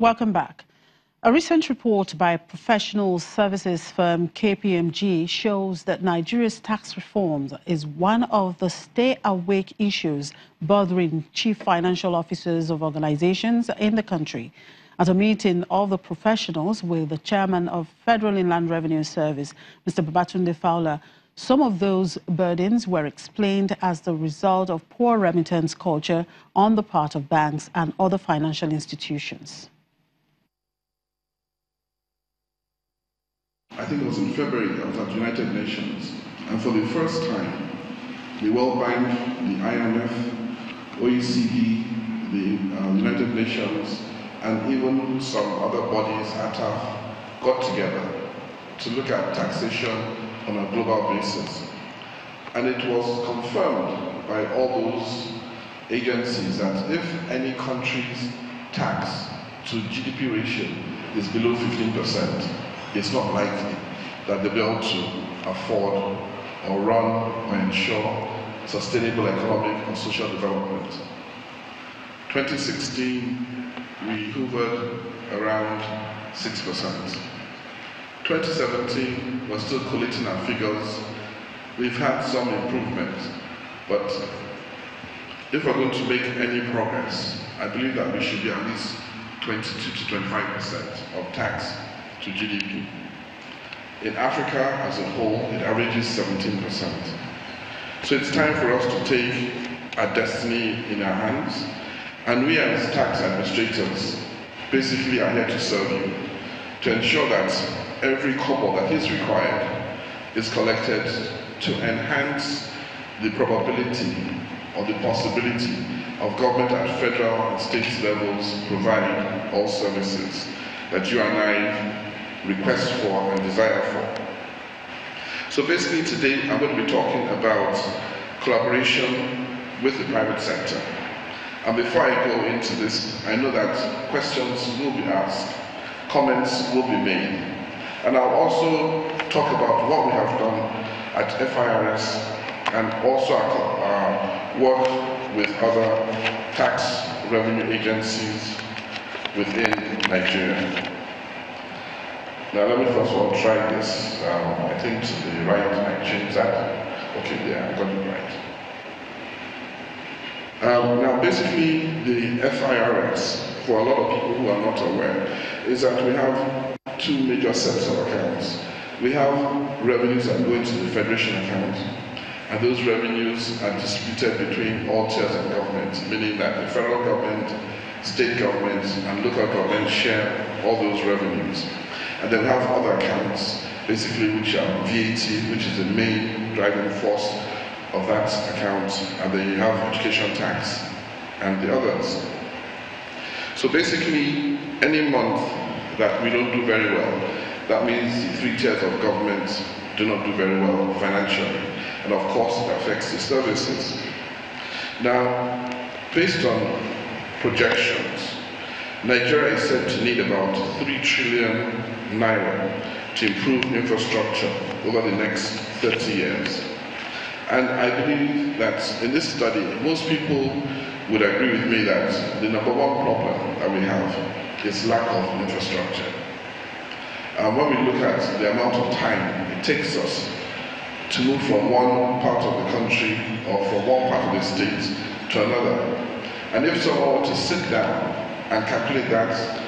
Welcome back. A recent report by professional services firm KPMG shows that Nigeria's tax reforms is one of the stay-awake issues bothering chief financial officers of organizations in the country. At a meeting of the professionals with the chairman of Federal Inland Revenue Service, Mr. Babatunde Fowler, some of those burdens were explained as the result of poor remittance culture on the part of banks and other financial institutions. I think it was in February, I was at United Nations, and for the first time, the World Bank, the IMF, OECD, the United Nations, and even some other bodies, ATAF, got together to look at taxation on a global basis. And it was confirmed by all those agencies that if any country's tax to GDP ratio is below 15%, it's not likely that they'll be able to afford or run or ensure sustainable economic and social development. 2016, we hovered around 6%. 2017, we're still collating our figures. We've had some improvement, but if we're going to make any progress, I believe that we should be at least 22 to 25% of tax to GDP. In Africa as a whole, it averages 17%. So it's time for us to take our destiny in our hands, and we as tax administrators basically are here to serve you, to ensure that every kobo that is required is collected to enhance the probability or the possibility of government at federal and state levels provide all services that you and I request for and desire for. So basically today I'm going to be talking about collaboration with the private sector. And before I go into this, I know that questions will be asked, comments will be made. And I'll also talk about what we have done at FIRS and also our work with other tax revenue agencies within Nigeria. Now let me first of all try this. I think to the right I changed that. Okay, yeah, I got it right. Now basically the FIRS, for a lot of people who are not aware, is that we have two major sets of accounts. We have revenues that go into the federation account, and those revenues are distributed between all tiers of government, meaning that the federal government, state government, and local government share all those revenues. And then we have other accounts, basically which are VAT, which is the main driving force of that account, and then you have education tax and the others. So basically, any month that we don't do very well, that means the three tiers of government do not do very well financially, and of course it affects the services. Now, based on projections, Nigeria is said to need about 3 trillion naira to improve infrastructure over the next 30 years. And I believe that in this study, most people would agree with me that the number one problem that we have is lack of infrastructure. When we look at the amount of time it takes us to move from one part of the country or from one part of the state to another, and if someone were to sit down and calculate that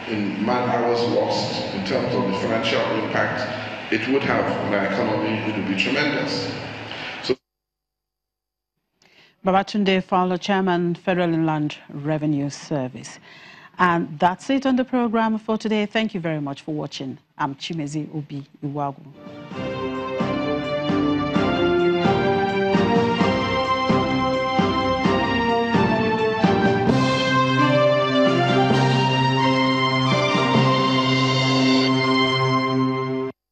in man-hours lost in terms of the financial impact it would have on our economy, it would be tremendous. Babatunde Fowler, Chairman, Federal Inland Revenue Service. And that's it on the program for today. Thank you very much for watching. I'm Chimezi Obi Iwagu.